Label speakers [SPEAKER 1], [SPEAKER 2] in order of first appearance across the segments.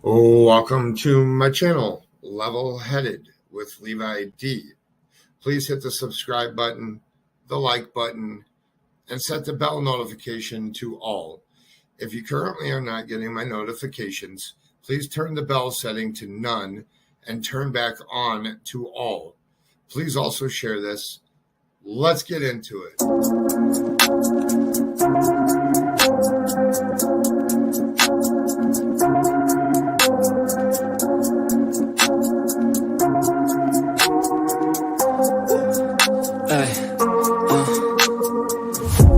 [SPEAKER 1] Welcome to my channel, Level-Headed with Levi D. Please hit the subscribe button, the like button, and set the bell notification to all. If you currently are not getting my notifications, please turn the bell setting to none and turn back on to all. Please also share this. Let's get into it.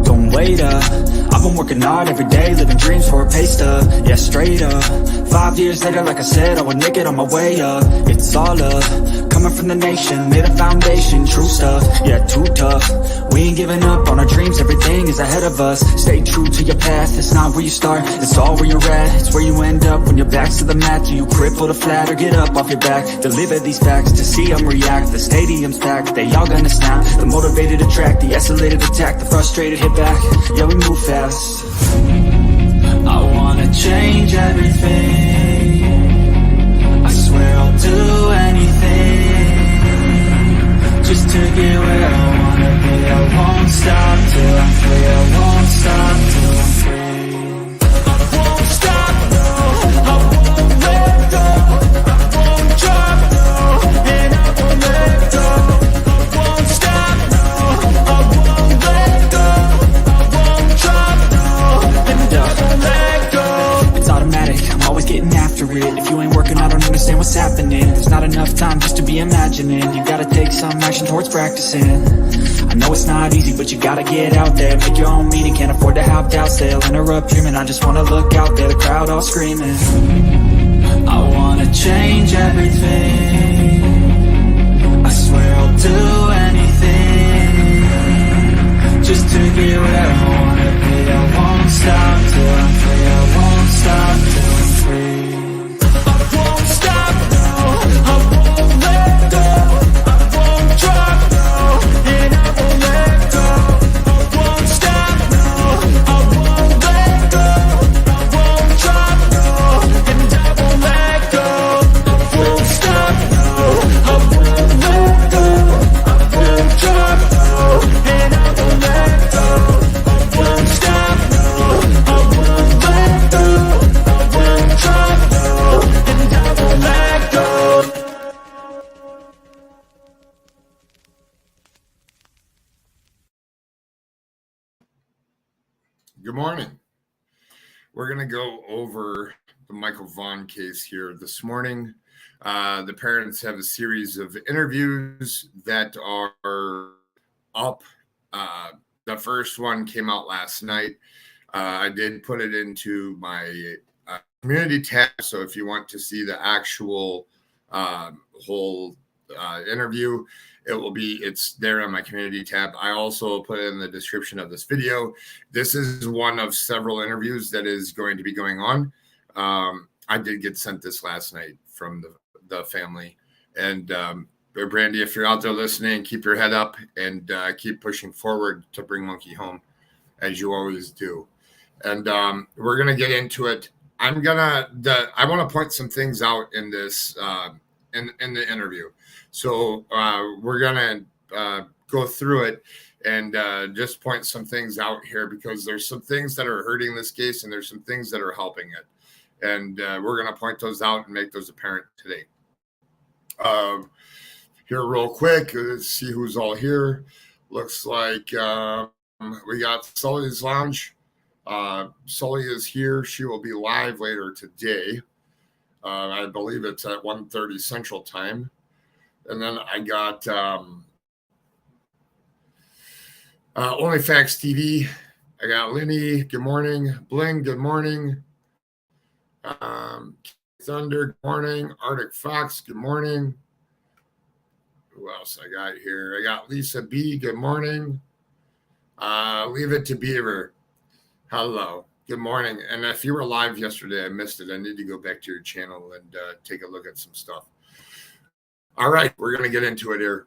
[SPEAKER 2] Don't wait up, I've been working hard every day, living dreams for a pay stub, yeah, straight up. 5 years later, like I said, I would make it on my way up. It's all up, coming from the nation, made a foundation, true stuff, yeah, too tough. We ain't giving up on our dreams, everything is ahead of us. Stay true to your path, it's not where you start, it's all where you're at. It's where you end up when your back's to the mat. Do you cripple to flat or get up off your back? Deliver these facts to see them react. The stadium's packed, they all gonna snap. The motivated attract, the escalated attack. The frustrated hit back, yeah, we move fast. I wanna change everything, I swear I'll do anything, just to get where I wanna be. I won't stop till I'm free, I won't stop till I'm free. I won't stop, no, I won't let go, I won't drop, no, and I won't let go. I won't stop, no, I won't let go, I won't drop, no, and I won't let go. It's automatic, I'm always getting after it. If you ain't working, I don't understand what's happening. There's not enough time just to be imagining. You gotta take some action towards practicing. I know it's not easy, but you gotta get out there. Make your own meaning, can't afford to have doubts. They'll interrupt dreaming, I just wanna look out there. The crowd all screaming. I wanna change everything, I swear I'll do anything, just to get where I wanna be. I won't stop till I'm free, I won't stop till I'm free. I won't stop, no, I won't let go, I won't drop, no, and I won't let go. I won't stop, no, I won't let go, I won't drop, no, and I won't let go. I won't stop, no, I won't let go, I won't drop, no, and I won't let go. I won't stop, no, I won't let go, I won't drop, no, and I won't let go.
[SPEAKER 1] Good morning. We're going to go over the Michael Vaughan case here this morning. The parents have a series of interviews that are up. The first one came out last night. I did put it into my community tab, so if you want to see the actual whole interview, it's there on my community tab. I also put it in the description of this video. This is one of several interviews that is going to be going on. I did get sent this last night from the family. And Brandi, if you're out there listening, keep your head up and keep pushing forward to bring Monkey home, as you always do. And we're going to get into it. I want to point some things out in this in the interview. So we're going to go through it and just point some things out here, because there's some things that are hurting this case and there's some things that are helping it. And we're going to point those out and make those apparent today. Here real quick, let's see who's all here. Looks like we got Sully's Lounge. Sully is here. She will be live later today. I believe it's at 1:30 Central Time. And then I got OnlyFacts TV. I got Lenny, good morning. Bling, good morning. Thunder, good morning. Arctic Fox, good morning. Who else I got here? I got Lisa B, good morning. Leave It to Beaver. Hello, good morning. And if you were live yesterday, I missed it. I need to go back to your channel and take a look at some stuff. All right, we're going to get into it here.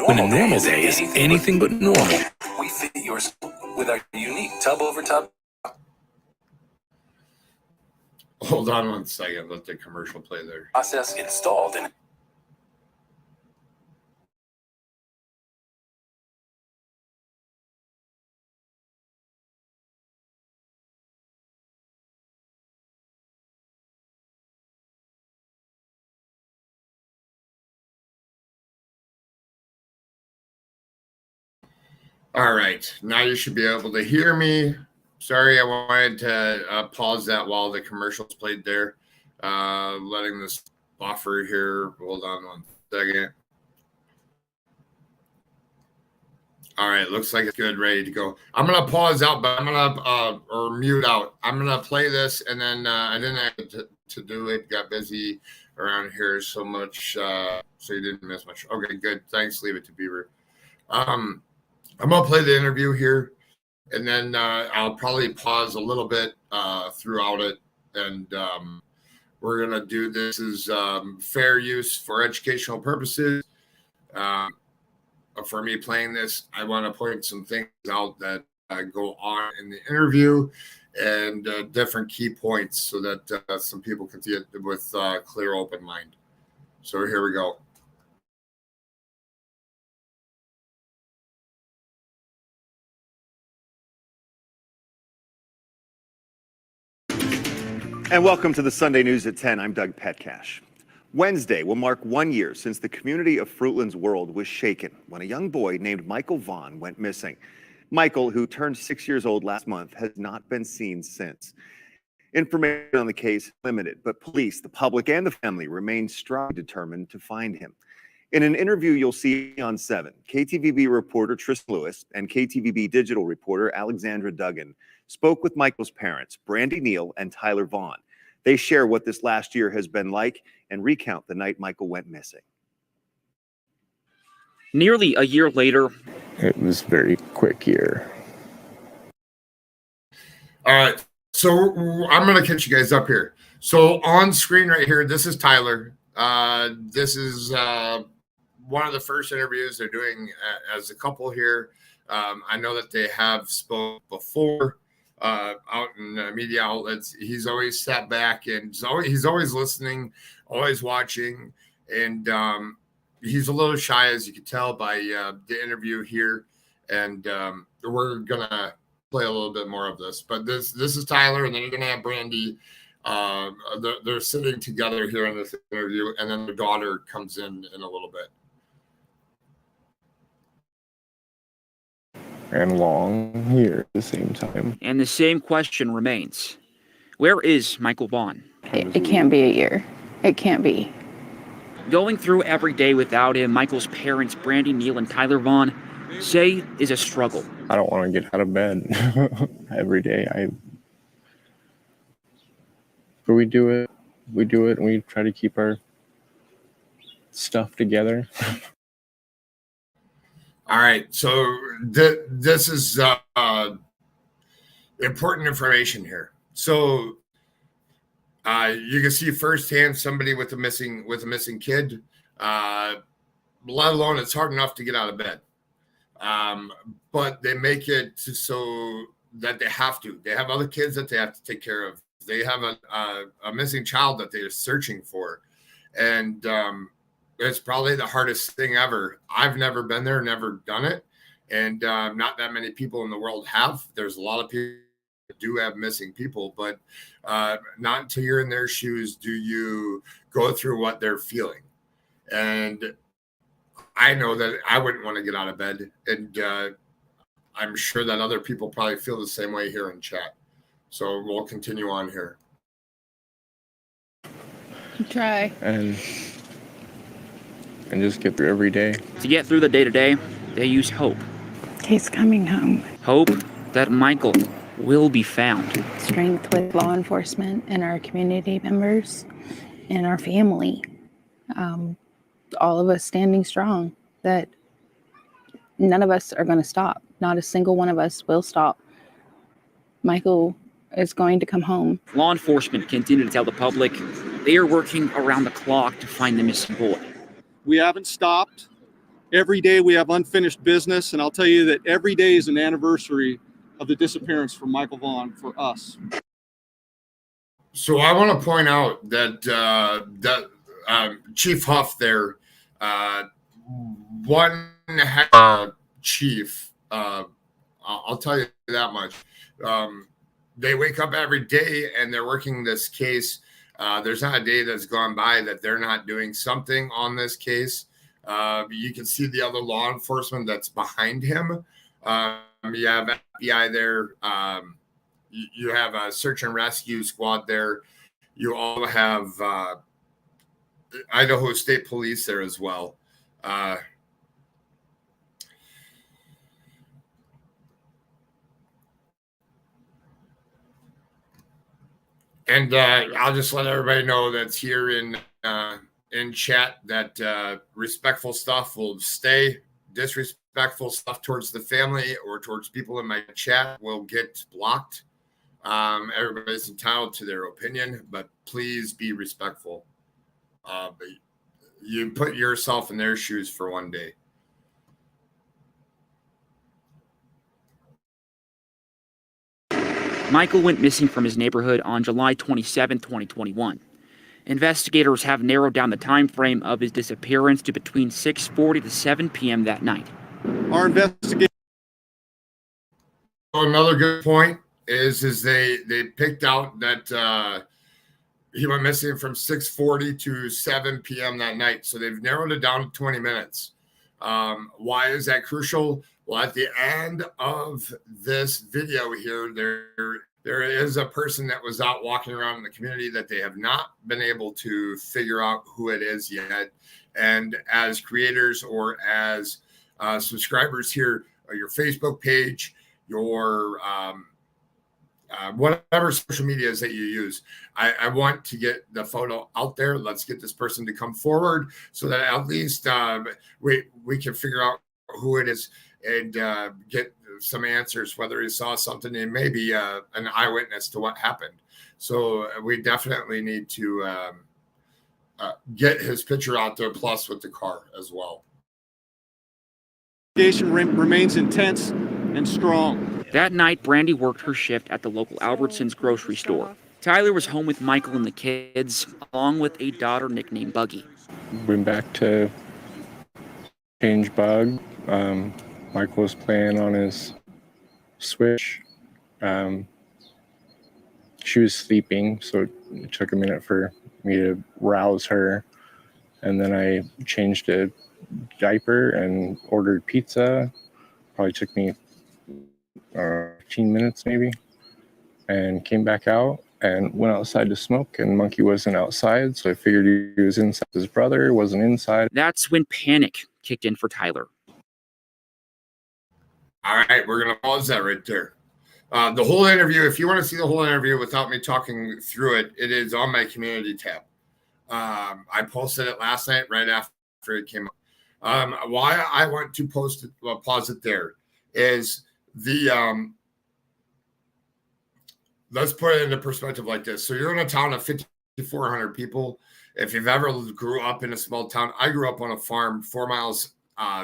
[SPEAKER 3] When a normal day is anything but normal.
[SPEAKER 4] We fit yours with our unique tub over tub.
[SPEAKER 1] Hold on one second. Let the commercial play there.
[SPEAKER 4] Process installed in.
[SPEAKER 1] All right, now you should be able to hear me. Sorry, I wanted to pause that while the commercials played there. Letting this buffer here. Hold on one second. All right, looks like it's good, ready to go. I'm gonna pause out, but I'm gonna or mute out. I'm gonna play this, and then I didn't have to do it. Got busy around here so much, so you didn't miss much. Okay, good. Thanks. Leave it to Beaver. I'm going to play the interview here, and then I'll probably pause a little bit throughout it, and we're going to do this as fair use for educational purposes. For me playing this, I want to point some things out that go on in the interview and different key points so that some people can see it with clear, open mind. So here we go.
[SPEAKER 5] And welcome to the Sunday News at 10. I'm Doug Petcash. Wednesday will mark 1 year since the community of Fruitland's world was shaken when a young boy named Michael Vaughan went missing. Michael, who turned 6 years old last month, has not been seen since. Information on the case is limited, but police, the public, and the family remain strongly determined to find him. In an interview you'll see on 7, KTVB reporter Tristan Lewis and KTVB digital reporter Alexandra Duggan spoke with Michael's parents, Brandi Neal and Tyler Vaughan. They share what this last year has been like and recount the night Michael went missing.
[SPEAKER 6] Nearly a year later,
[SPEAKER 7] it was a very quick year.
[SPEAKER 1] All right, so I'm going to catch you guys up here. So on screen right here, this is Tyler. This is one of the first interviews they're doing as a couple here. I know that they have spoke before out in media outlets. He's always sat back and he's always listening, always watching, and he's a little shy, as you can tell by the interview here. And we're gonna play a little bit more of this, but this is Tyler, and then you're gonna have Brandi. They're sitting together here in this interview, and then the daughter comes in a little bit.
[SPEAKER 7] And long here at the same time.
[SPEAKER 6] And the same question remains. Where is Michael Vaughn?
[SPEAKER 8] It can't be a year. It can't be.
[SPEAKER 6] Going through every day without him, Michael's parents, Brandi Neal and Tyler Vaughan, say is a struggle.
[SPEAKER 7] I don't want to get out of bed every day. But we do it. We do it, and we try to keep our stuff together.
[SPEAKER 1] All right, so this is important information here. So you can see firsthand somebody with a missing kid. Let alone it's hard enough to get out of bed, but they make it so that they have to. They have other kids that they have to take care of. They have a missing child that they are searching for, and it's probably the hardest thing ever. I've never been there, never done it. And not that many people in the world have. There's a lot of people that do have missing people, but not until you're in their shoes do you go through what they're feeling. And I know that I wouldn't want to get out of bed. And I'm sure that other people probably feel the same way here in chat. So we'll continue on here.
[SPEAKER 8] Try.
[SPEAKER 7] And just get through every day.
[SPEAKER 6] To get through the day-to-day, they use hope.
[SPEAKER 8] He's coming home.
[SPEAKER 6] Hope that Michael will be found.
[SPEAKER 8] Strength with law enforcement and our community members and our family. All of us standing strong, that none of us are going to stop. Not a single one of us will stop. Michael is going to come home.
[SPEAKER 6] Law enforcement continue to tell the public they are working around the clock to find the missing boy.
[SPEAKER 9] We haven't stopped. Every day we have unfinished business, and I'll tell you that every day is an anniversary of the disappearance from Michael Vaughan for us.
[SPEAKER 1] So I want to point out that Chief Huff there, one chief, I'll tell you that much. They wake up every day and they're working this case. There's not a day that's gone by that they're not doing something on this case. You can see the other law enforcement that's behind him. You have FBI there. You have a search and rescue squad there. You all have Idaho State Police there as well. And I'll just let everybody know that's here in chat that respectful stuff will stay. Disrespectful stuff towards the family or towards people in my chat will get blocked. Everybody's entitled to their opinion, but please be respectful. But you put yourself in their shoes for one day.
[SPEAKER 6] Michael went missing from his neighborhood on July 27, 2021. Investigators have narrowed down the time frame of his disappearance to between 6:40 to 7 p.m. that night.
[SPEAKER 9] Our investigation.
[SPEAKER 1] Another good point is they picked out that he went missing from 6:40 to 7 p.m. that night. So they've narrowed it down to 20 minutes. Why is that crucial? Well, at the end of this video here, there is a person that was out walking around in the community that they have not been able to figure out who it is yet. And as creators or as subscribers here, your Facebook page, your whatever social medias that you use, I want to get the photo out there. Let's get this person to come forward so that at least we can figure out who it is and get some answers, whether he saw something and maybe an eyewitness to what happened. So we definitely need to get his picture out there, plus with the car as well.
[SPEAKER 9] Investigation remains intense and strong.
[SPEAKER 6] That night, Brandi worked her shift at the local Albertsons grocery store. Tyler was home with Michael and the kids, along with a daughter nicknamed Buggy.
[SPEAKER 7] Went back to change bug. Michael was playing on his Switch. She was sleeping, so it took a minute for me to rouse her. And then I changed a diaper and ordered pizza. Probably took me 15 minutes maybe. And came back out and went outside to smoke, and Monkey wasn't outside, so I figured he was inside. His brother wasn't inside.
[SPEAKER 6] That's when panic kicked in for Tyler.
[SPEAKER 1] All right, we're going to pause that right there. The whole interview, if you want to see the whole interview without me talking through it, it is on my community tab. I posted it last night right after it came up. Why I want to pause it there is the let's put it into perspective like this. So you're in a town of 5,400 people. If you've ever grew up in a small town, I grew up on a farm 4 miles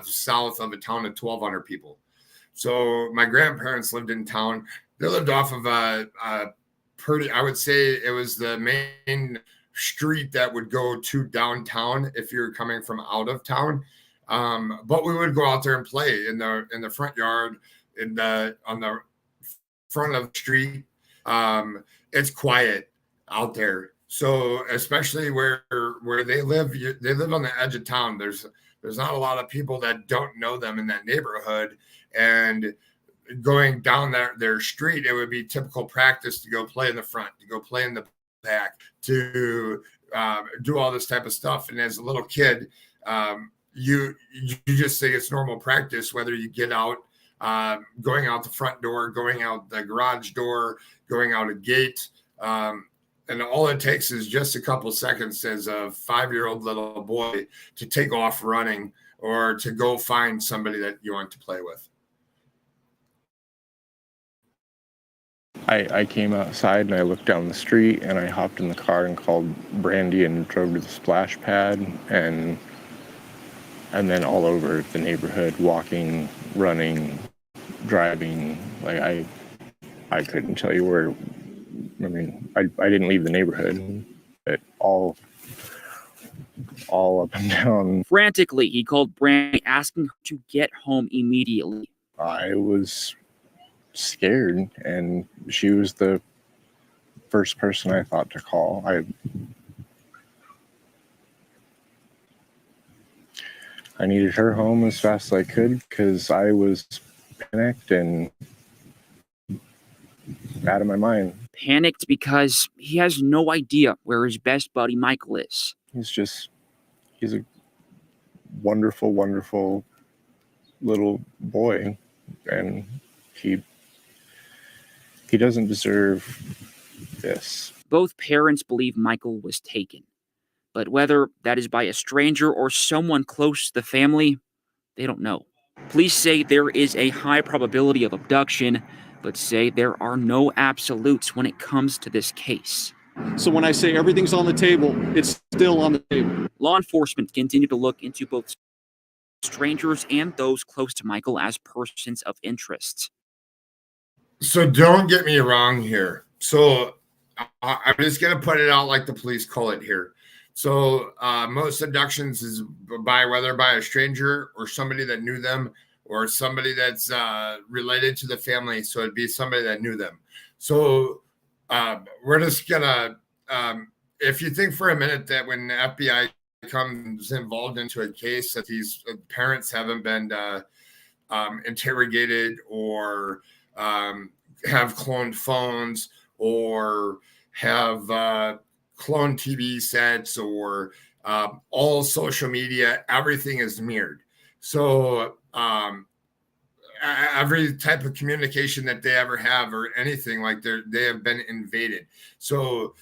[SPEAKER 1] south of a town of 1,200 people. So my grandparents lived in town. They lived off of a pretty, I would say it was the main street that would go to downtown if you're coming from out of town. But we would go out there and play in the front yard, on the front of the street. It's quiet out there. So especially where they live on the edge of town. There's not a lot of people that don't know them in that neighborhood. And going down their street, it would be typical practice to go play in the front, to go play in the back, to do all this type of stuff. And as a little kid, you just think it's normal practice, whether you get out, going out the front door, going out the garage door, going out a gate. And all it takes is just a couple seconds as a 5-year-old little boy to take off running or to go find somebody that you want to play with.
[SPEAKER 7] I came outside and I looked down the street and I hopped in the car and called Brandi and drove to the splash pad, and and then all over the neighborhood, walking, running, driving. Like I couldn't tell you where. I mean, I didn't leave the neighborhood, but all up and down.
[SPEAKER 6] Frantically, he called Brandi, asking her to get home immediately.
[SPEAKER 7] I was scared, and she was the first person I thought to call. I needed her home as fast as I could because I was panicked and out of my mind.
[SPEAKER 6] Panicked because he has no idea where his best buddy Michael is.
[SPEAKER 7] He's a wonderful, wonderful little boy, and he doesn't deserve this.
[SPEAKER 6] Both parents believe Michael was taken, but whether that is by a stranger or someone close to the family, they don't know. Police say there is a high probability of abduction, but say there are no absolutes when it comes to this case.
[SPEAKER 9] So when I say everything's on the table, it's still on the table.
[SPEAKER 6] Law enforcement continue to look into both strangers and those close to Michael as persons of interest.
[SPEAKER 1] So don't get me wrong here. So I'm just going to put it out like the police call it here. So most abductions is whether by a stranger or somebody that knew them or somebody that's related to the family. So it'd be somebody that knew them. So we're just going to, if you think for a minute that when the FBI comes involved into a case that these parents haven't been interrogated or have cloned phones or have cloned TV sets or all social media, everything is mirrored. So every type of communication that they ever have or anything like they have been invaded. So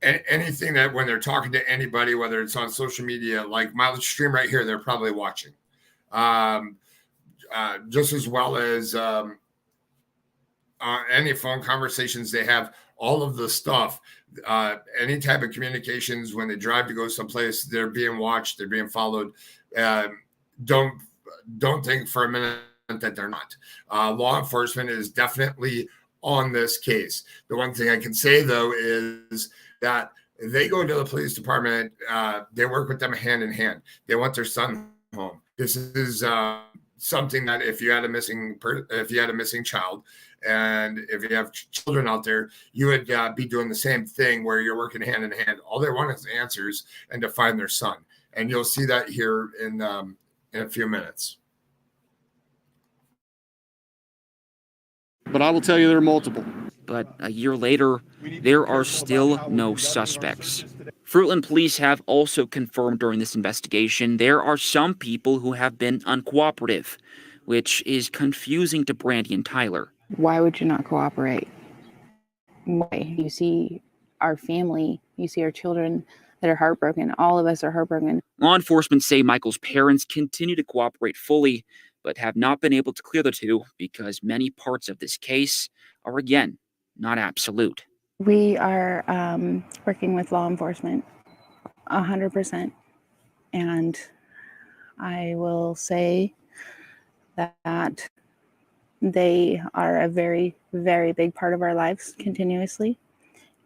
[SPEAKER 1] anything that when they're talking to anybody, whether it's on social media, like my stream right here, they're probably watching just as well as any phone conversations they have, all of the stuff, any type of communications when they drive to go someplace, they're being watched, they're being followed. Don't think for a minute that they're not. Law enforcement is definitely on this case. The one thing I can say though is that they go to the police department, they work with them hand in hand. They want their son home. This is something that if you had a missing child, and if you have children out there, you would be doing the same thing where you're working hand in hand. All they want is answers and to find their son. And you'll see that here in a few minutes.
[SPEAKER 9] But I will tell you there are multiple.
[SPEAKER 6] But a year later, there are still no suspects. Fruitland police have also confirmed during this investigation there are some people who have been uncooperative, which is confusing to Brandi and Tyler.
[SPEAKER 8] Why would you not cooperate? Why? You see our family, you see our children that are heartbroken. All of us are heartbroken.
[SPEAKER 6] Law enforcement say Michael's parents continue to cooperate fully, but have not been able to clear the two because many parts of this case are, again, not absolute.
[SPEAKER 8] We are working with law enforcement 100%. And I will say that they are a very, very big part of our lives continuously.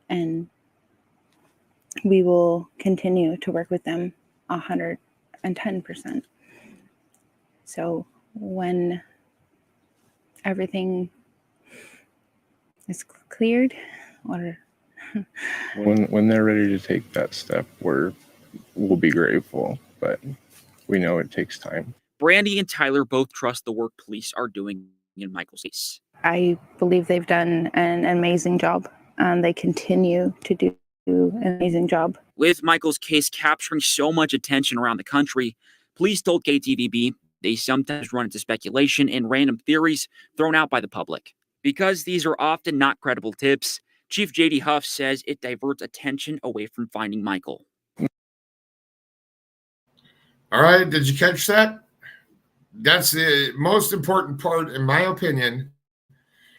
[SPEAKER 8] And we will continue to work with them 110%. So when everything is cleared, or
[SPEAKER 7] when they're ready to take that step, we'll be grateful, but we know it takes time.
[SPEAKER 6] Brandi and Tyler both trust the work police are doing in Michael's case.
[SPEAKER 8] I believe they've done an amazing job, and they continue to do an amazing job.
[SPEAKER 6] With Michael's case capturing so much attention around the country, police told KTVB they sometimes run into speculation and random theories thrown out by the public. Because these are often not credible tips, Chief J.D. Huff says it diverts attention away from finding Michael.
[SPEAKER 1] All right, did you catch that? That's the most important part, in my opinion,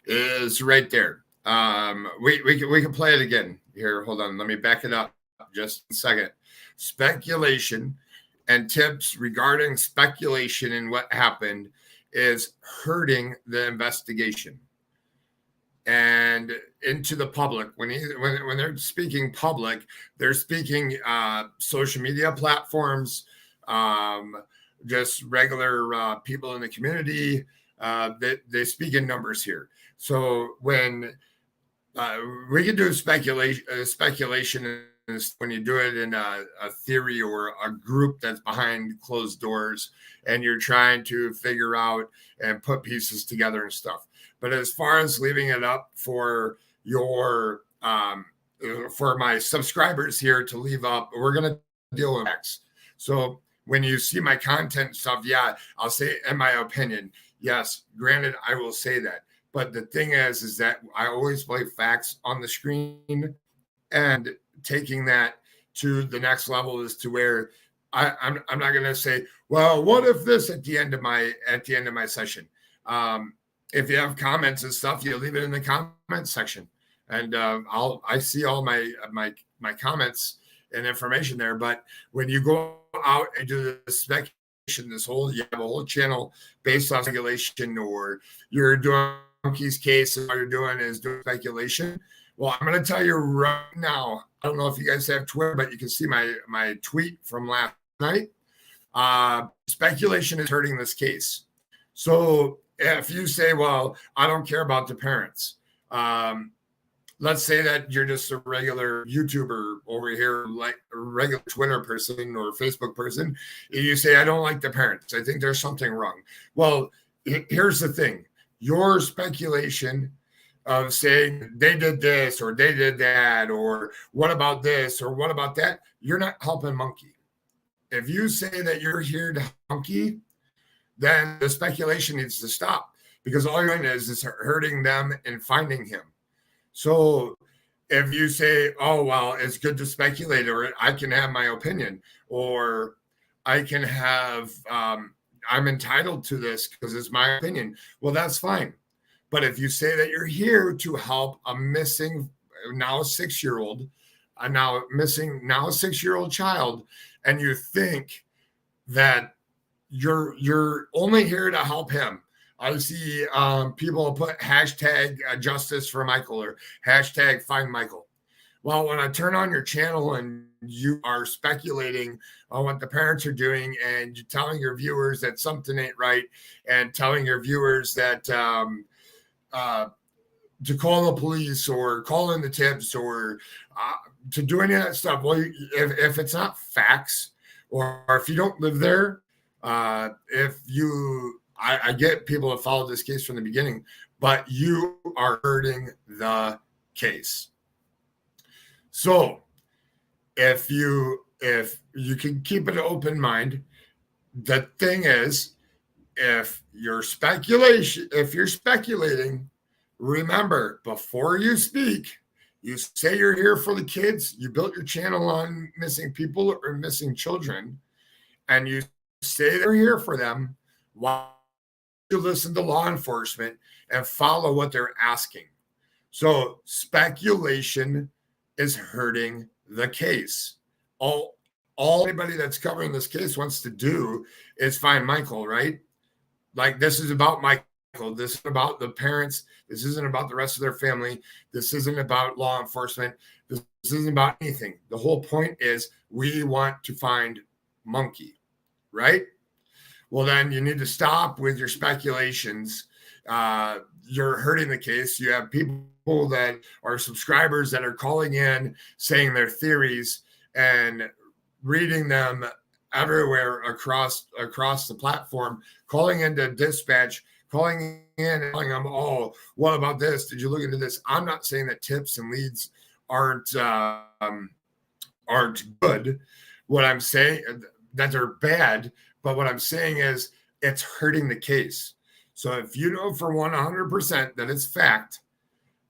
[SPEAKER 1] is right there. We can play it again. Here, hold on. Let me back it up just a second. Speculation and tips regarding speculation and what happened is hurting the investigation and into the public. When they're speaking public, they're speaking social media platforms, just regular people in the community. They speak in numbers here. So when we can do speculation is when you do it in a theory or a group that's behind closed doors and you're trying to figure out and put pieces together and stuff. But as far as leaving it up for your for my subscribers here to leave up, we're going to deal with X. So when you see my content stuff, yeah, I'll say in my opinion, yes, granted, I will say that. But the thing is that I always play facts on the screen, and taking that to the next level is to where I'm not going to say, well, what if this at the end of my session? If you have comments and stuff, you leave it in the comment section, and I see all my comments and information there. But when you go out and do the speculation, you have a whole channel based on speculation, or you're doing Monkey's case, and all you're doing is doing speculation. Well, I'm going to tell you right now, I don't know if you guys have Twitter, but you can see my tweet from last night. Speculation is hurting this case. So if you say, well, I don't care about the parents. Let's say that you're just a regular YouTuber over here, like a regular Twitter person or Facebook person. And you say, I don't like the parents. I think there's something wrong. Well, here's the thing. Your speculation of saying they did this or they did that, or what about this or what about that, you're not helping Monkey. If you say that you're here to help Monkey, then the speculation needs to stop, because all you're doing is hurting them and finding him. So if you say, oh, well, it's good to speculate, or I can have my opinion, or I can have, I'm entitled to this because it's my opinion, well, that's fine. But if you say that you're here to help a missing, now a 6-year-old, now a 6-year-old child, and you think that you're only here to help him. I see people put hashtag justice for Michael or hashtag find Michael. Well, when I turn on your channel and you are speculating on what the parents are doing, and you're telling your viewers that something ain't right, and telling your viewers that to call the police or call in the tips or to do any of that stuff. Well, if it's not facts, or if you don't live there, I get people that followed this case from the beginning, but you are hurting the case. So if you can keep an open mind, the thing is, if you're speculating, remember, before you speak, you say you're here for the kids. You built your channel on missing people or missing children, and you say they're here for them. Why you listen to law enforcement and follow what they're asking? So speculation is hurting the case. All anybody that's covering this case wants to do is find Michael, right? Like, this is about Michael. This is about the parents. This isn't about the rest of their family. This isn't about law enforcement. This isn't about anything. The whole point is we want to find Monkey, right? Well, then you need to stop with your speculations. You're hurting the case. You have people that are subscribers that are calling in, saying their theories and reading them everywhere across the platform, calling into dispatch, calling in and telling them, oh, what about this? Did you look into this? I'm not saying that tips and leads aren't good. What I'm saying that they're bad, but what I'm saying is it's hurting the case. So if you know for 100% that it's fact,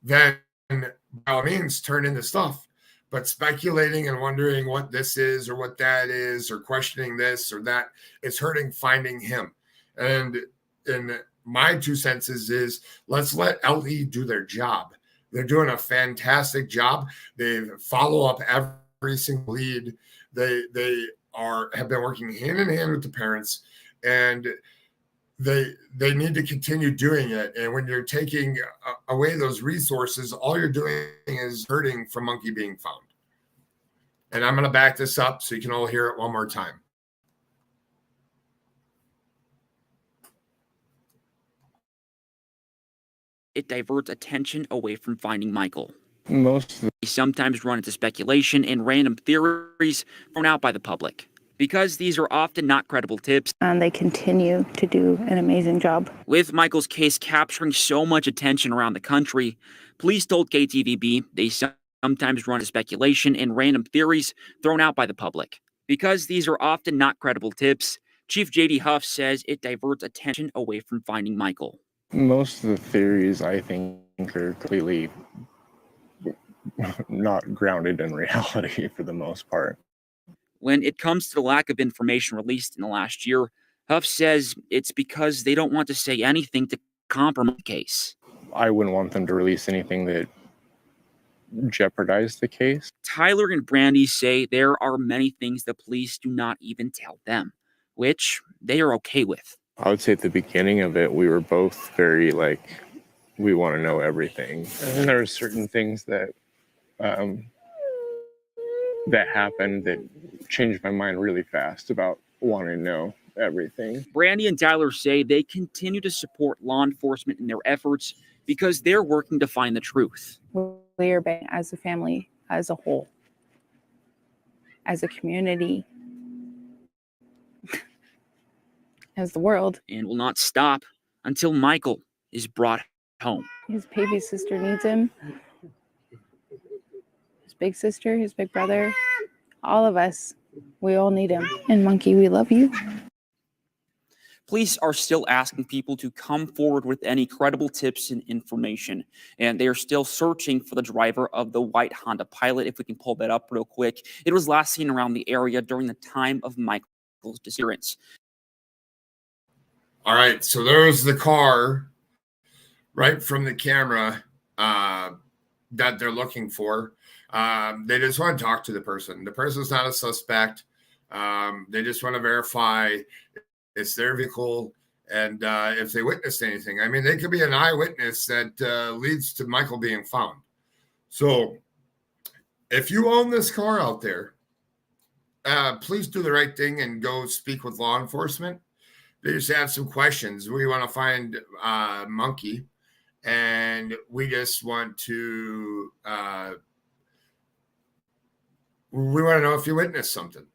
[SPEAKER 1] then by all means turn in the stuff. But speculating and wondering what this is or what that is, or questioning this or that, it's hurting finding him. And in my 2 cents is let's let LE do their job. They're doing a fantastic job. They follow up every single lead. They have been working hand in hand with the parents, and they need to continue doing it. And when you're taking away those resources, all you're doing is hurting from Monkey being found. And I'm going to back this up so you can all hear it one more time.
[SPEAKER 6] It diverts attention away from finding Michael.
[SPEAKER 7] Most of
[SPEAKER 6] They sometimes run into speculation and random theories thrown out by the public. Because these are often not credible tips,
[SPEAKER 8] And they continue to do an amazing job.
[SPEAKER 6] with Michael's case capturing so much attention around the country, police told KTVB they sometimes run into speculation and random theories thrown out by the public. Because these are often not credible tips, Chief J.D. Huff says it diverts attention away from finding Michael.
[SPEAKER 7] most of the theories, I think, are completely not grounded in reality for the most part.
[SPEAKER 6] When it comes to the lack of information released in the last year, Huff says it's because they don't want to say anything to compromise the case.
[SPEAKER 7] I wouldn't want them to release anything that jeopardized the case.
[SPEAKER 6] Tyler and Brandi say there are many things the police do not even tell them, which they are okay with.
[SPEAKER 7] I would say at the beginning of it, we were both very we want to know everything. And there are certain things that that happened that changed my mind really fast about wanting to know everything.
[SPEAKER 6] Brandi and Tyler say they continue to support law enforcement in their efforts because they're working to find the truth.
[SPEAKER 8] We are better as a family, as a whole, as a community, as the world.
[SPEAKER 6] And will not stop until Michael is brought home.
[SPEAKER 8] His baby sister needs him. His big sister, his big brother, all of us, we all need him. And Monkey, we love you.
[SPEAKER 6] Police are still asking people to come forward with any credible tips and information, and they are still searching for the driver of the white Honda Pilot. If we can pull that up real quick. It was last seen around the area during the time of Michael's disappearance.
[SPEAKER 1] All right, so there's the car right from the camera that they're looking for. They just want to talk to the person. The person's not a suspect. They just want to verify it's their vehicle, and if they witnessed anything. I mean, they could be an eyewitness that leads to Michael being found. So if you own this car out there, please do the right thing and go speak with law enforcement. They just have some questions. We want to find Monkey, and we just want to know if you witnessed something.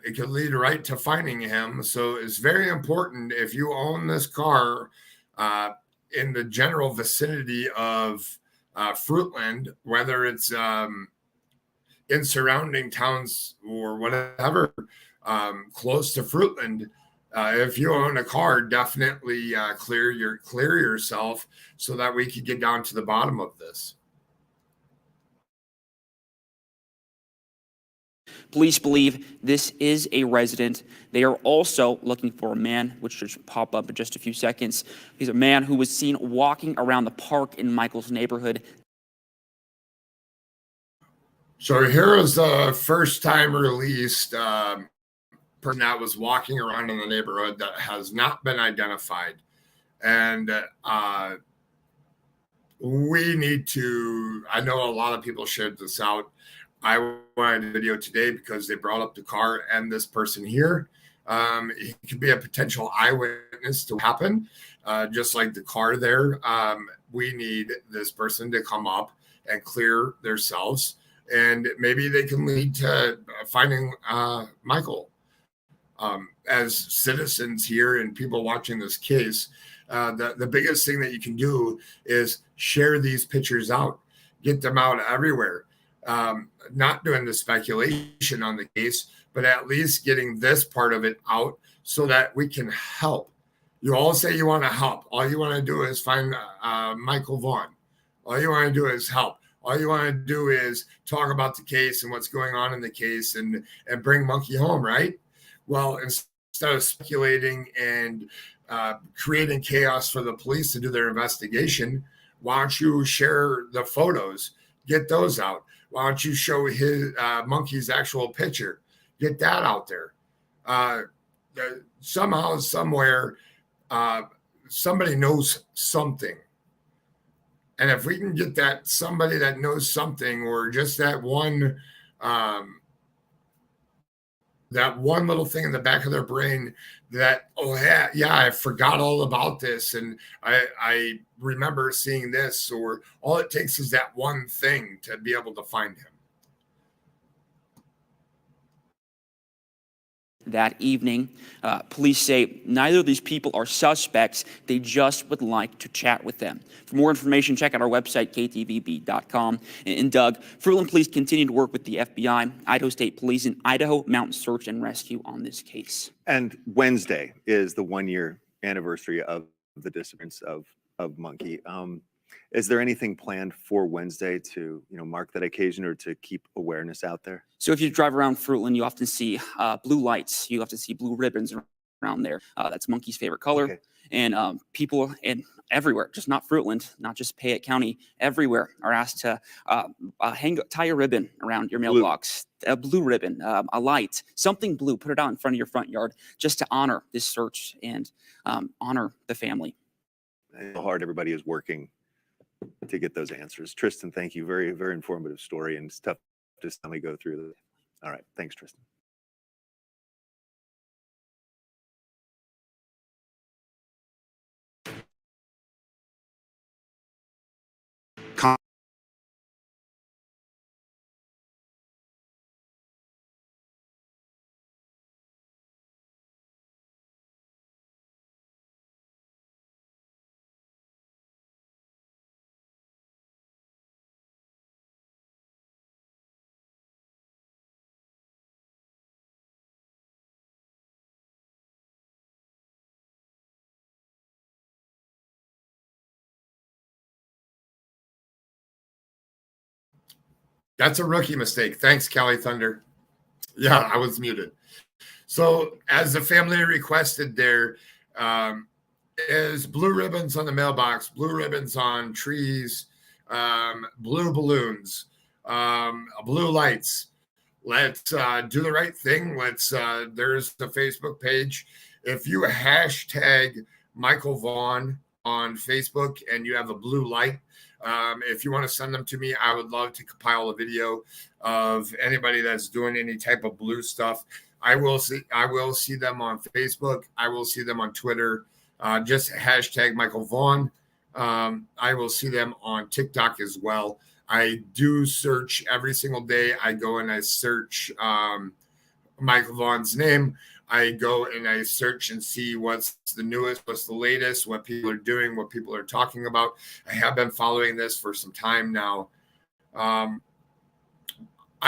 [SPEAKER 1] It could lead right to finding him. So it's very important if you own this car in the general vicinity of Fruitland, whether it's in surrounding towns or whatever, close to Fruitland. If you own a car, definitely clear yourself so that we can get down to the bottom of this.
[SPEAKER 6] Police believe this is a resident. They are also looking for a man, which should pop up in just a few seconds. He's a man who was seen walking around the park in Michael's neighborhood.
[SPEAKER 1] So here is a first time released person that was walking around in the neighborhood that has not been identified. And we need to, I know a lot of people shared this out. I wanted a video today because they brought up the car and this person here. He could be a potential eyewitness to what happened, just like the car there. We need this person to come up and clear themselves, and maybe they can lead to finding Michael. As citizens here and people watching this case, the biggest thing that you can do is share these pictures out, get them out everywhere. Not doing the speculation on the case, but at least getting this part of it out so that we can help. You all say you want to help. All you want to do is find Michael Vaughan. All you want to do is help. All you want to do is talk about the case and what's going on in the case and bring Monkey home, right? Well, instead of speculating and creating chaos for the police to do their investigation, why don't you share the photos? Get those out. Why don't you show his Monkey's actual picture? Get that out there. Somehow, somewhere, somebody knows something. And if we can get that somebody that knows something, or just that one little thing in the back of their brain that, oh yeah, I forgot all about this, and I remember seeing this, or all it takes is that one thing to be able to find him.
[SPEAKER 6] That evening, police say neither of these people are suspects. They just would like to chat with them. For more information, check out our website, ktvb.com. And Doug, Fruitland Police continue to work with the FBI, Idaho State Police, and Idaho Mountain Search and Rescue on this case.
[SPEAKER 5] And Wednesday is the 1-year anniversary of the disappearance of Monkey. Is there anything planned for Wednesday to, mark that occasion, or to keep awareness out there?
[SPEAKER 6] So if you drive around Fruitland, you often see blue lights. You often see blue ribbons around there. That's Monkey's favorite color.
[SPEAKER 5] Okay.
[SPEAKER 6] And people everywhere, just not Fruitland, not just Payette County, everywhere are asked to tie a ribbon around your mailbox, a blue ribbon, a light, something blue. Put it out in front of your front yard just to honor this search and honor the family.
[SPEAKER 5] How hard everybody is working to get those answers. Tristan, thank you. Very, very informative story, and it's tough to suddenly go through this. All right. Thanks, Tristan.
[SPEAKER 1] That's a rookie mistake. Thanks, Kelly Thunder. Yeah, I was muted. So as the family requested, there is blue ribbons on the mailbox, blue ribbons on trees, blue balloons, blue lights. Let's do the right thing. There's the Facebook page. If you hashtag Michael Vaughan on Facebook and you have a blue light, if you want to send them to me, I would love to compile a video of anybody that's doing any type of blue stuff. I will see them on Facebook. I will see them on Twitter. Just hashtag Michael Vaughan. I will see them on TikTok as well. I do search every single day. I go and I search Michael Vaughan's name. I go and I search and see what's the newest, what's the latest, what people are doing, what people are talking about. I have been following this for some time now. I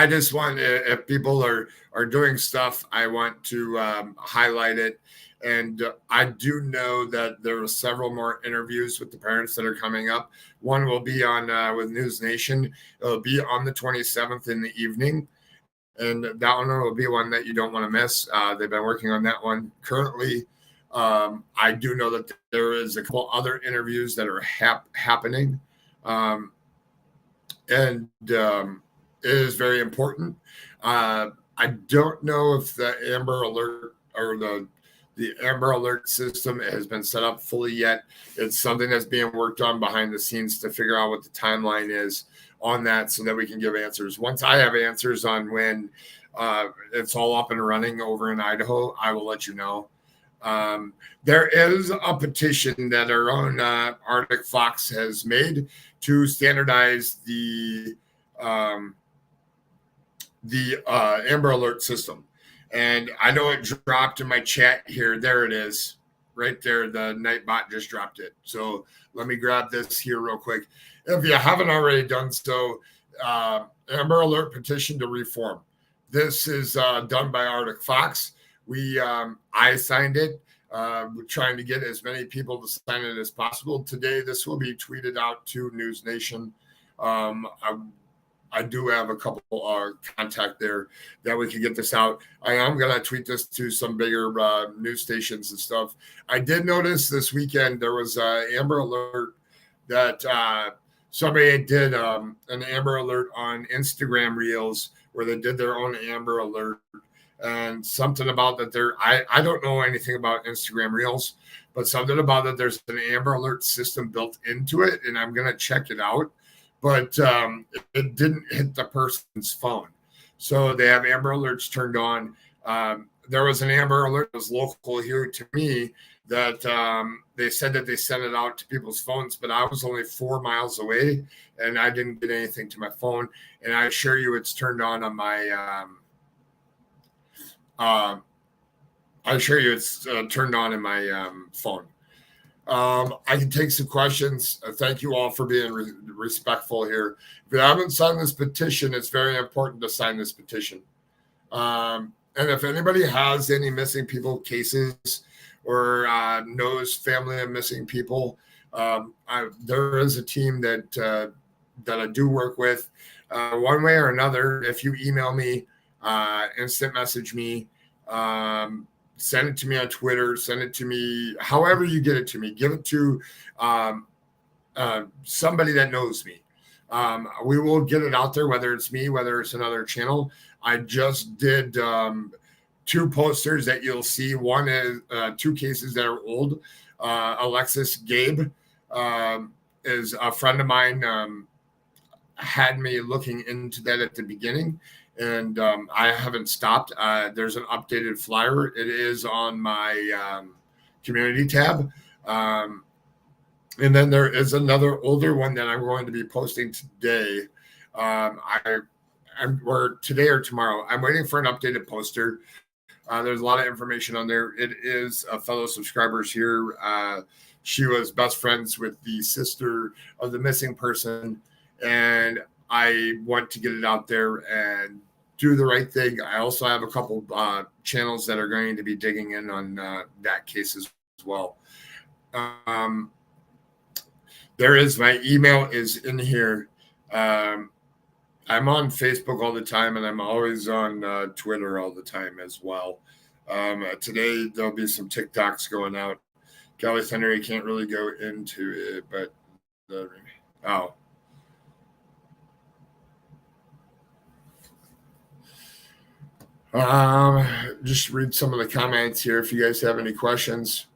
[SPEAKER 1] just want, if people are doing stuff, I want to highlight it. And I do know that there are several more interviews with the parents that are coming up. One will be on with News Nation. It'll be on the 27th in the evening. And that one will be one that you don't want to miss. They've been working on that one currently. I do know that there is a couple other interviews that are happening. And it is very important. I don't know if the Amber Alert or the Amber Alert system has been set up fully yet. It's something that's being worked on behind the scenes to figure out what the timeline is on that so that we can give answers. Once I have answers on when it's all up and running over in Idaho, I will let you know. There is a petition that our own Arctic Fox has made to standardize the Amber Alert system. And I know it dropped in my chat here. There it is. Right there. The Nightbot just dropped it. So let me grab this here real quick. If you haven't already done so, Amber Alert petition to reform. This is done by Arctic Fox. I signed it. We're trying to get as many people to sign it as possible. Today, this will be tweeted out to News Nation. I do have a couple contact there that we can get this out. I am going to tweet this to some bigger news stations and stuff. I did notice this weekend there was an Amber Alert that somebody did an Amber Alert on Instagram Reels where they did their own Amber Alert. and something about that I don't know anything about Instagram Reels, but something about that there's an Amber Alert system built into it, and I'm gonna check it out. But it didn't hit the person's phone, so they have Amber Alerts turned on. There was an Amber Alert that was local here to me that they said that they sent it out to people's phones, but I was only 4 miles away and I didn't get anything to my phone. And I assure you, it's turned on my. I assure you, it's turned on in my phone. I can take some questions. Thank you all for being respectful here. If you haven't signed this petition, it's very important to sign this petition. And if anybody has any missing people cases or knows family of missing people, there is a team that I do work with. One way or another, if you email me, instant message me, send it to me on Twitter, send it to me, however you get it to me, give it to somebody that knows me. We will get it out there, whether it's me, whether it's another channel. I just did 2 posters that you'll see. One is 2 cases that are old. Alexis Gabe is a friend of mine, had me looking into that at the beginning. And I haven't stopped. There's an updated flyer. It is on my community tab. And then there is another older one that I'm going to be posting today. Or today or tomorrow. I'm waiting for an updated poster. There's a lot of information on there. It is a fellow subscribers here. She was best friends with the sister of the missing person. And I want to get it out there and do the right thing. I also have a couple channels that are going to be digging in on that case as well. There is, my email is in here. I'm on Facebook all the time, and I'm always on Twitter all the time as well. Today, there'll be some TikToks going out. Kelly Thunder, you can't really go into it, but just read some of the comments here if you guys have any questions.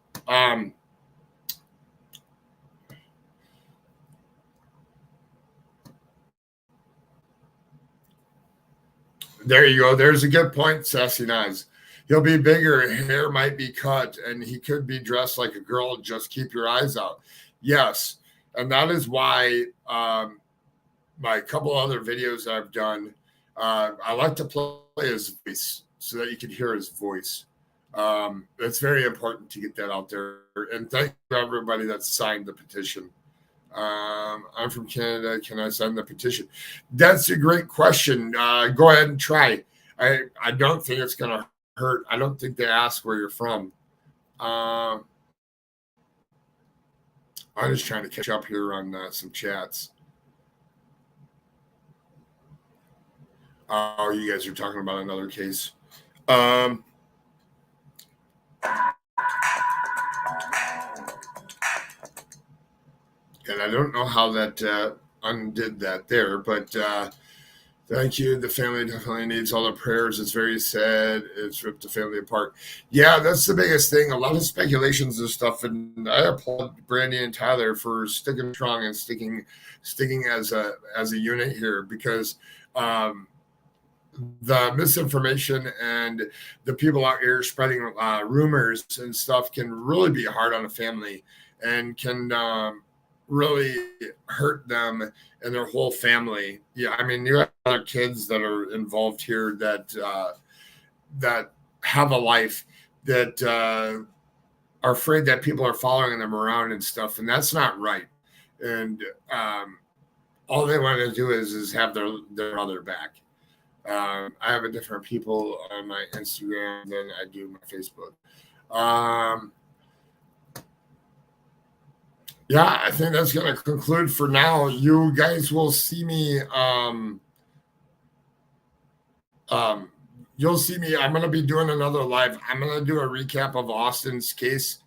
[SPEAKER 1] There you go. There's a good point, Sassy Naz. He'll be bigger, hair might be cut, and he could be dressed like a girl. Just keep your eyes out. Yes, and that is why my couple other videos I've done, I like to play his voice so that you can hear his voice. It's very important to get that out there. And thank you to everybody that signed the petition. I'm from Canada. Can I sign the petition? That's a great question. Go ahead and try. I don't think it's going to hurt. I don't think they ask where you're from. I'm just trying to catch up here on some chats. Oh, you guys are talking about another case. And I don't know how that undid that there, but thank you. The family definitely needs all the prayers. It's very sad. It's ripped the family apart. Yeah, that's the biggest thing. A lot of speculations and stuff. And I applaud Brandi and Tyler for sticking strong and sticking as a unit here, because the misinformation and the people out here spreading rumors and stuff can really be hard on a family and can really hurt them and their whole family. Yeah, I mean, you have other kids that are involved here that have a life, that are afraid that people are following them around and stuff, and that's not right. And all they want to do is have their mother back. I have a different people on my Instagram than I do my Facebook. Yeah, I think that's going to conclude for now. You guys will see me. You'll see me. I'm going to be doing another live. I'm going to do a recap of Austin's case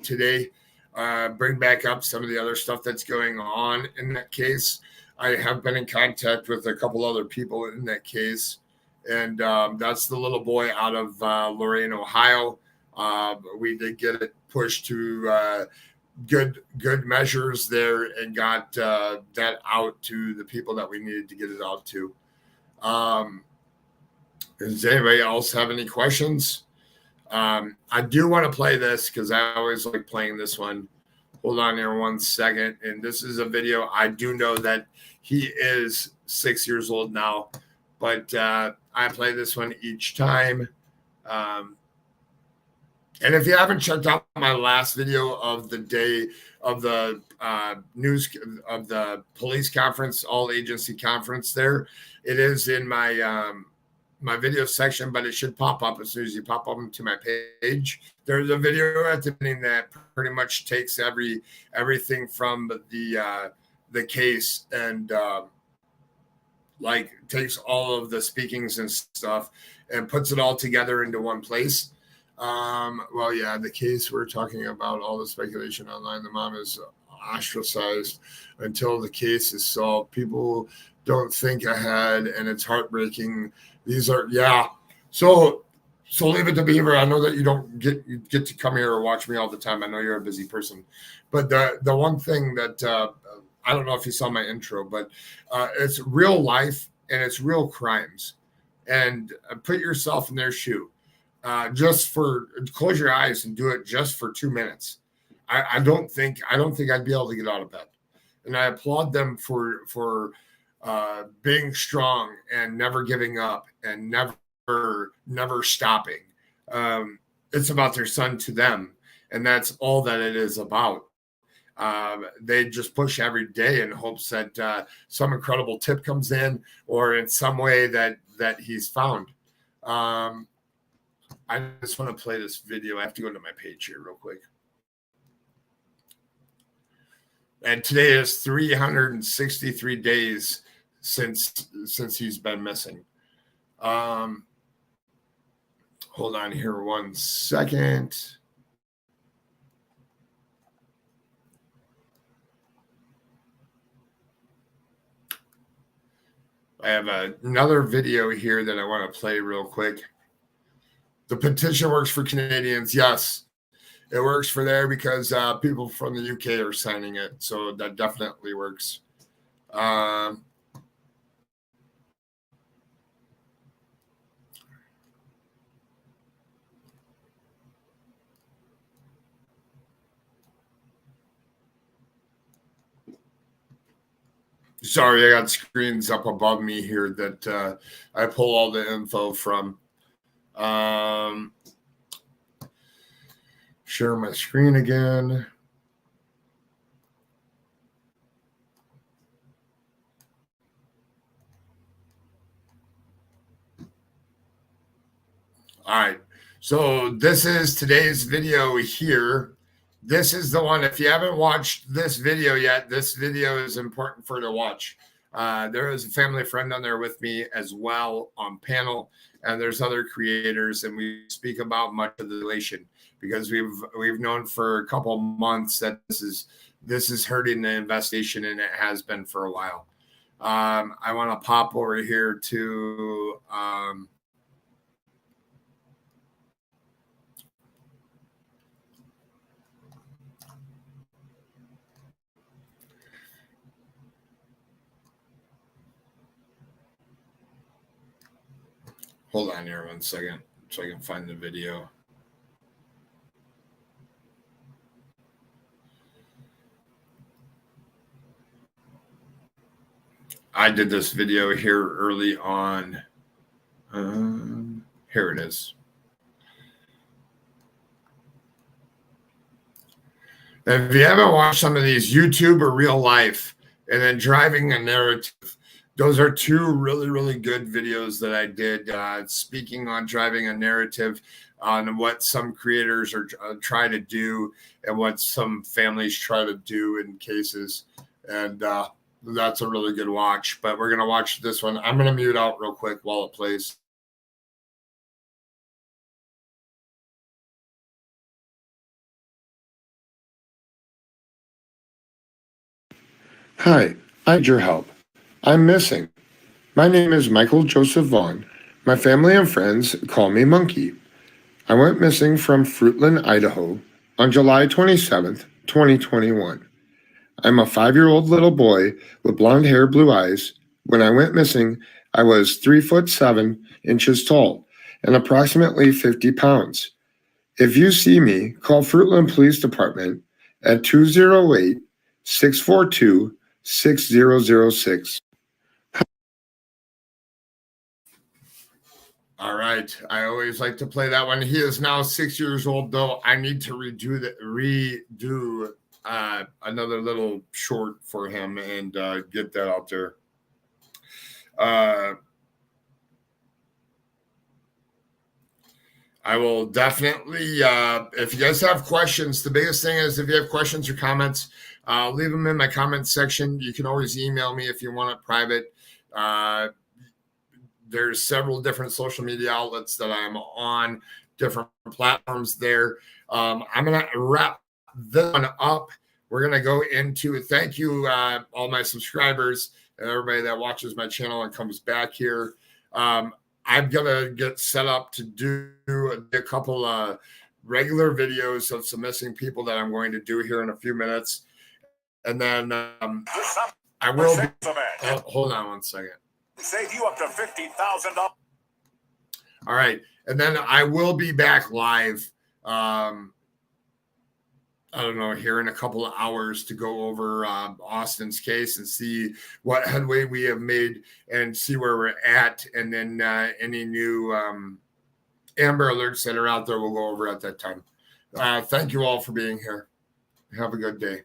[SPEAKER 1] today. Bring back up some of the other stuff that's going on in that case. I have been in contact with a couple other people in that case, And that's the little boy out of Lorain, Ohio. We did get it pushed to good measures there and got that out to the people that we needed to get it out to. Does anybody else have any questions? I do want to play this because I always like playing this one. Hold on here 1 second. And this is a video. I do know that he is 6 years old now, but I play this one each time. And if you haven't checked out my last video of the day of the news of the police conference, all agency conference there, it is in my my video section, but it should pop up as soon as you pop up to my page. There's a video at the beginning that pretty much takes everything from the case and like takes all of the speakings and stuff and puts it all together into one place. Well, yeah, the case we're talking about, all the speculation online. The mom is ostracized until the case is solved. People don't think ahead, and it's heartbreaking. These are, yeah. So leave it to Beaver. I know that you don't get to come here or watch me all the time. I know you're a busy person, but the one thing that I don't know if you saw my intro, but it's real life and it's real crimes, and put yourself in their shoe. Just for close your eyes and do it just for 2 minutes. I don't think I'd be able to get out of bed, and I applaud them for being strong and never giving up and never stopping. It's about their son to them, and that's all that it is about. They just push every day in hopes that some incredible tip comes in or in some way that he's found. I just want to play this video. I have to go to my page here real quick. And today is 363 days since he's been missing. Hold on here 1 second. I have another video here that I want to play real quick. The petition works for Canadians. Yes, it works for there because people from the UK are signing it. So that definitely works. Hold Sorry, I got screens up above me here that I pull all the info from. Share my screen again. All right. So this is today's video here. This is the one. If you haven't watched this video yet, this video is important for you to watch. There is a family friend on there with me as well on panel, and there's other creators, and we speak about much of the relation because we've known for a couple months that this is hurting the investigation, and it has been for a while. I want to pop over here to hold on here 1 second so I can find the video. I did this video here early on. Here it is. And if you haven't watched some of these YouTube or real life and then driving a narrative, those are two really, really good videos that I did speaking on driving a narrative on what some creators are trying to do and what some families try to do in cases. And that's a really good watch. But we're going to watch this one. I'm going to mute out real quick while it plays. Hi, I need your help. I'm missing. My name is Michael Joseph Vaughan. My family and friends call me Monkey. I went missing from Fruitland, Idaho on July 27th, 2021. I'm a 5-year-old little boy with blonde hair, blue eyes. When I went missing, I was 3'7" tall and approximately 50 pounds. If you see me, call Fruitland Police Department at 208-642-6006. All right. I always like to play that one. He is now 6 years old, though. I need to redo another little short for him and get that out there. I will definitely, if you guys have questions, the biggest thing is if you have questions or comments, leave them in my comments section. You can always email me if you want it private. There's several different social media outlets that I'm on, different platforms there. I'm going to wrap this one up. We're going to go into, thank you, all my subscribers and everybody that watches my channel and comes back here. I'm going to get set up to do a couple of regular videos of some missing people that I'm going to do here in a few minutes. And then I will be, hold on one second.
[SPEAKER 10] Save you up to $50,000.
[SPEAKER 1] All right. And then I will be back live. I don't know, here in a couple of hours to go over Austin's case and see what headway we have made and see where we're at. And then any new Amber Alerts that are out there, we'll go over at that time. Thank you all for being here. Have a good day.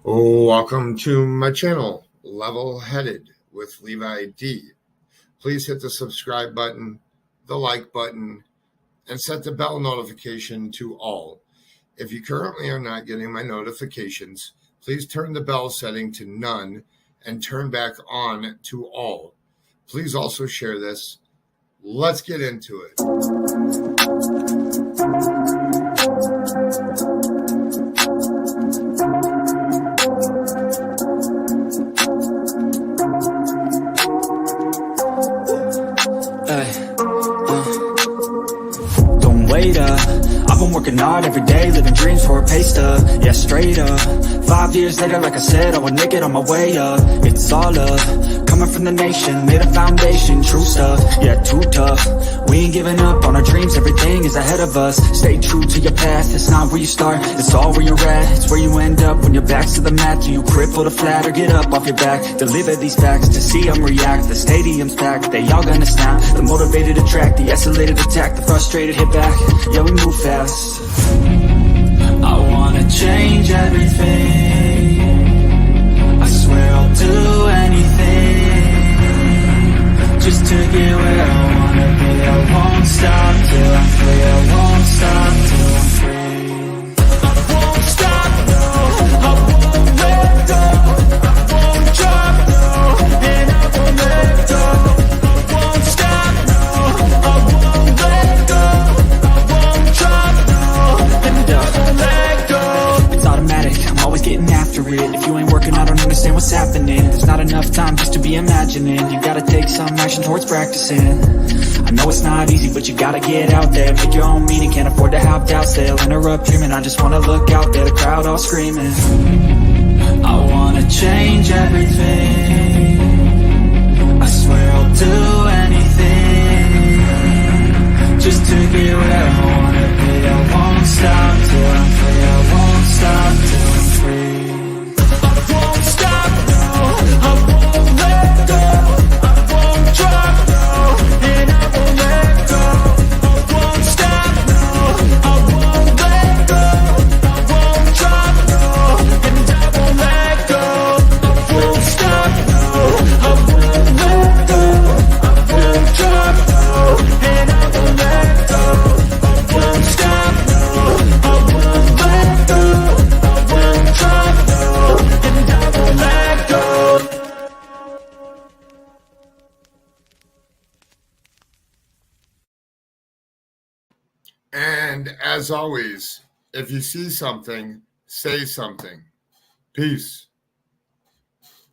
[SPEAKER 1] Welcome to my channel, Level-Headed with Levi D. Please hit the subscribe button, the like button, and set the bell notification to all. If you currently are not getting my notifications, please turn the bell setting to none and turn back on to all. Please also share this. Let's get into it.
[SPEAKER 2] Don't wait up, I've been working hard every day, living dreams for a pay stub, yeah, straight up. 5 years later, like I said, I would make it on my way up. It's all up, coming from the nation, made a foundation, true stuff, yeah, too tough. We ain't giving up on our dreams, everything is ahead of us. Stay true to your path, it's not where you start, it's all where you're at. It's where you end up when your back's to the mat. Do you cripple the flat or get up off your back? Deliver these facts to see them react. The stadium's packed, they all gonna snap. The motivated attract, the escalated attack, the frustrated hit back. Yeah, we move fast. I wanna change everything. I swear I'll do anything just to get where I wanna be. I won't stop till I'm free. I won't stop till I'm free. I won't stop, no. I won't let go. I won't drop, no. And I won't let go. I won't stop, no. I won't let go. I won't drop, no. And I won't let go. It's automatic, I'm always getting after it. If you ain't working, I don't understand what's happening. There's not enough time just to be imagining. You gotta take some action towards practicing. I know it's not easy, but you gotta get out there. Make your own meaning, can't afford to have doubts. They'll interrupt dreaming, I just wanna look out there. The crowd all screaming. I wanna change everything. I swear I'll do anything just to get where I wanna be. I won't stop till I'm free. I won't stop till I'm free. I won't stop, no. I won't let go. I won't drop, no. And I won't let go. I won't stop, no. I won't let go. I won't drop, no. And I won't let go. I won't stop, no. I won't let go. I won't drop, no. And I won't let go. I won't stop, no. I won't let go. I won't drop, no. And I won't let go.
[SPEAKER 1] And as always, if you see something, say something. Peace.